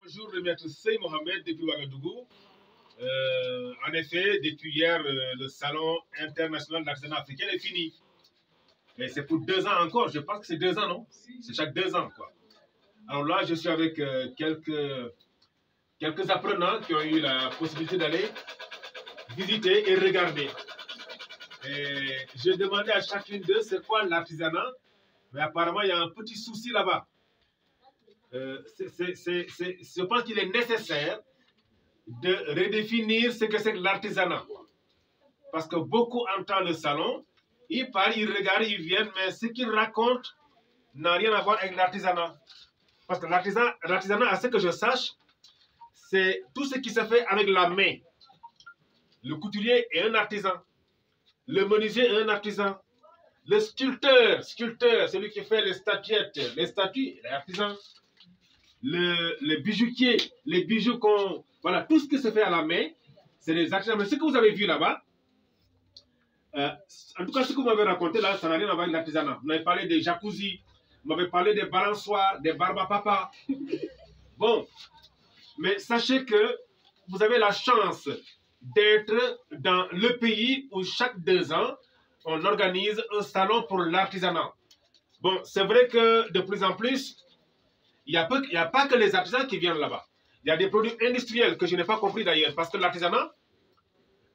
Bonjour, le maître Sey Mohamed depuis Ouagadougou. En effet, depuis hier, le salon international de l'artisanat africain est fini. Et c'est pour 2 ans encore, je pense que c'est 2 ans, non? C'est chaque 2 ans, quoi. Alors là, je suis avec quelques apprenants qui ont eu la possibilité d'aller visiter et regarder. Et j'ai demandé à chacune d'eux c'est quoi l'artisanat, mais apparemment il y a un petit souci là-bas. Je pense qu'il est nécessaire de redéfinir ce que c'est que l'artisanat. Parce que beaucoup entendent le salon, ils parlent, ils regardent, ils viennent, mais ce qu'ils racontent n'a rien à voir avec l'artisanat. Parce que l'artisanat, à ce que je sache, c'est tout ce qui se fait avec la main. Le couturier est un artisan. Le menuisier est un artisan. Le sculpteur, celui qui fait les statuettes, les statues, il est artisan. Le bijoutier, les bijoux qu'on... Voilà, tout ce qui se fait à la main, c'est des artisans. Mais ce que vous avez vu là-bas, en tout cas, ce que vous m'avez raconté là, ça n'a rien à voir avec l'artisanat. Vous m'avez parlé des jacuzzi, vous m'avez parlé des balançoires, des barbapapa. Bon, mais sachez que vous avez la chance d'être dans le pays où chaque 2 ans, on organise un salon pour l'artisanat. Bon, c'est vrai que de plus en plus, il n'y a pas que les artisans qui viennent là-bas. Il y a des produits industriels que je n'ai pas compris d'ailleurs, parce que l'artisanat,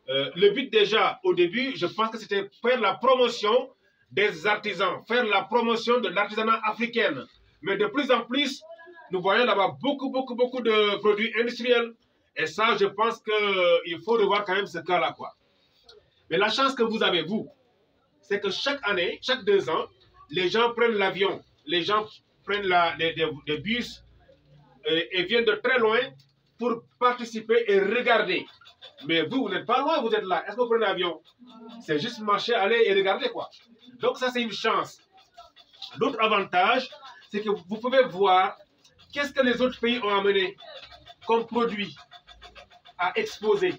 le but déjà, au début, je pense que c'était faire la promotion des artisans, faire la promotion de l'artisanat africain. Mais de plus en plus, nous voyons là-bas beaucoup de produits industriels. Et ça, je pense qu'il faut revoir quand même ce cas-là, quoi. Mais la chance que vous avez, vous, c'est que chaque année, chaque 2 ans, les gens prennent l'avion, les gens prennent des bus et viennent de très loin pour participer et regarder. Mais vous, vous n'êtes pas loin, vous êtes là. Est-ce que vous prenez l'avion? C'est juste marcher, aller et regarder, quoi. Donc ça, c'est une chance. L'autre avantage, c'est que vous pouvez voir qu'est-ce que les autres pays ont amené comme produit à exposer.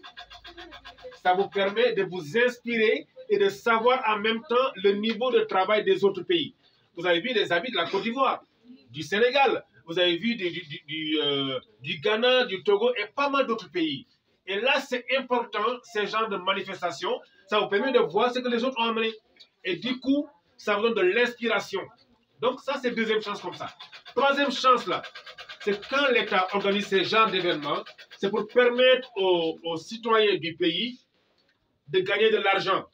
Ça vous permet de vous inspirer et de savoir en même temps le niveau de travail des autres pays. Vous avez vu les habits de la Côte d'Ivoire, du Sénégal, vous avez vu du Ghana, du Togo et pas mal d'autres pays. Et là, c'est important, ces genres de manifestations, ça vous permet de voir ce que les autres ont amené. Et du coup, ça vous donne de l'inspiration. Donc ça, c'est deuxième chance comme ça. Troisième chance là, c'est quand l'État organise ces genres d'événements, c'est pour permettre aux citoyens du pays de gagner de l'argent.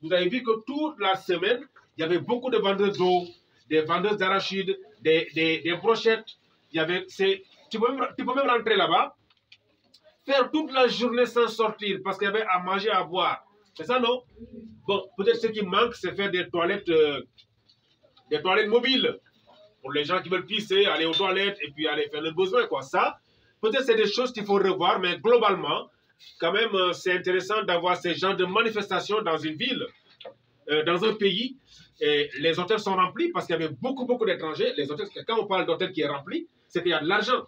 Vous avez vu que toute la semaine, il y avait beaucoup de vendeurs d'eau, des vendeurs d'arachides, des brochettes. Tu peux même rentrer là-bas, faire toute la journée sans sortir parce qu'il y avait à manger, à boire. C'est ça, non? Bon, peut-être ce qui manque, c'est faire des toilettes mobiles. Pour les gens qui veulent pisser, aller aux toilettes et puis aller faire leurs besoins, quoi. Ça, peut-être c'est des choses qu'il faut revoir, mais globalement, quand même, c'est intéressant d'avoir ces genres de manifestations dans une ville, dans un pays. Et les hôtels sont remplis parce qu'il y avait beaucoup d'étrangers. Les hôtels, quand on parle d'hôtel qui est rempli, c'est qu'il y a de l'argent.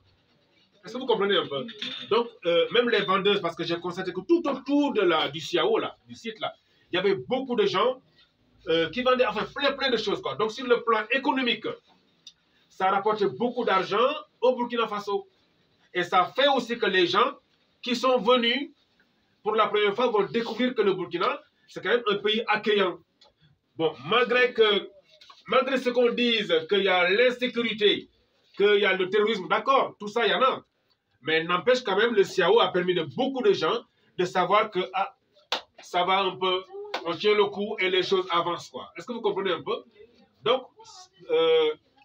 Est-ce que vous comprenez un peu? Donc, même les vendeuses, parce que j'ai constaté que tout autour du CIAO, là, du site, là, il y avait beaucoup de gens qui vendaient enfin, plein de choses, quoi. Donc, sur le plan économique, ça rapporte beaucoup d'argent au Burkina Faso. Et ça fait aussi que les gens qui sont venus pour la première fois vont découvrir que le Burkina, c'est quand même un pays accueillant. Bon, malgré ce qu'on dise qu'il y a l'insécurité, qu'il y a le terrorisme, d'accord, tout ça, il y en a. Mais n'empêche quand même, le CIAO a permis de beaucoup de gens de savoir que ah, ça va un peu, on tient le coup et les choses avancent, quoi. Est-ce que vous comprenez un peu? Donc,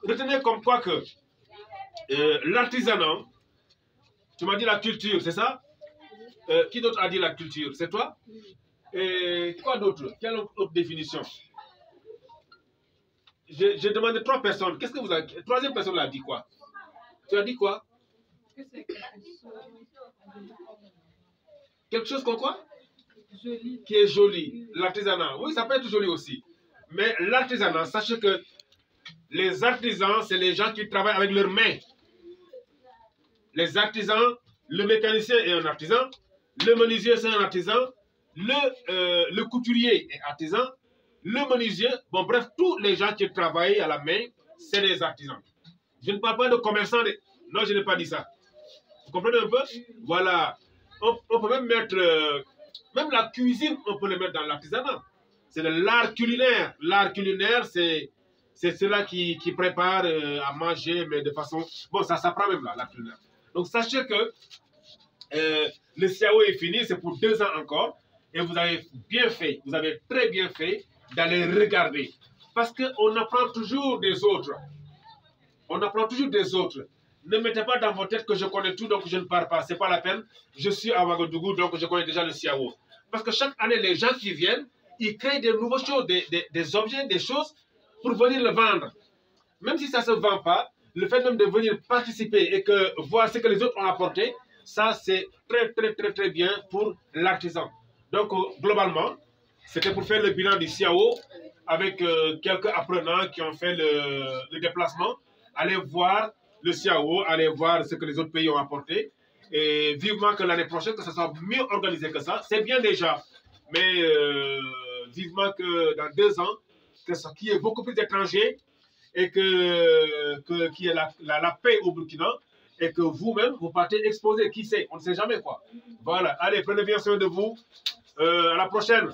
retenez comme quoi que l'artisanat, tu m'as dit la culture, c'est ça? Qui d'autre a dit la culture? C'est toi? Et quoi d'autre? Quelle autre définition? J'ai demandé 3 personnes. Qu'est-ce que vous avez... Troisième personne a dit quoi? Tu as dit quoi? Quelque chose comme quoi? Joli. Qui est joli. L'artisanat. Oui, ça peut être joli aussi. Mais l'artisanat, sachez que les artisans, c'est les gens qui travaillent avec leurs mains. Les artisans, le mécanicien est un artisan, le menuisier c'est un artisan, le couturier est artisan, le menuisier, bon bref, tous les gens qui travaillent à la main, c'est des artisans. Je ne parle pas de commerçants, non je n'ai pas dit ça. Vous comprenez un peu? Voilà. On peut même mettre, même la cuisine, on peut le mettre dans l'artisanat. C'est de l'art culinaire. L'art culinaire, c'est ceux-là qui préparent à manger, mais de façon... Bon, ça s'apprend même là, l'art culinaire. Donc, sachez que le CAO est fini, c'est pour 2 ans encore. Et vous avez bien fait, vous avez très bien fait d'aller regarder. Parce qu'on apprend toujours des autres. On apprend toujours des autres. Ne mettez pas dans votre tête que je connais tout, donc je ne parle pas. Ce n'est pas la peine. Je suis à Ouagadougou, donc je connais déjà le CAO. Parce que chaque année, les gens qui viennent, ils créent des nouvelles choses, des objets, des choses pour venir le vendre. Même si ça ne se vend pas, le fait même de venir participer et que voir ce que les autres ont apporté, ça c'est très bien pour l'artisan. Donc globalement, c'était pour faire le bilan du CAO avec quelques apprenants qui ont fait le déplacement. Allez voir le CAO, allez voir ce que les autres pays ont apporté. Et vivement que l'année prochaine, que ça soit mieux organisé que ça. C'est bien déjà, mais vivement que dans 2 ans, qu'il y ait beaucoup plus d'étrangers et qu'il y ait la paix au Burkina et que vous-même, vous partez exposer. Qui sait? On ne sait jamais quoi. Voilà. Allez, prenez bien soin de vous. À la prochaine.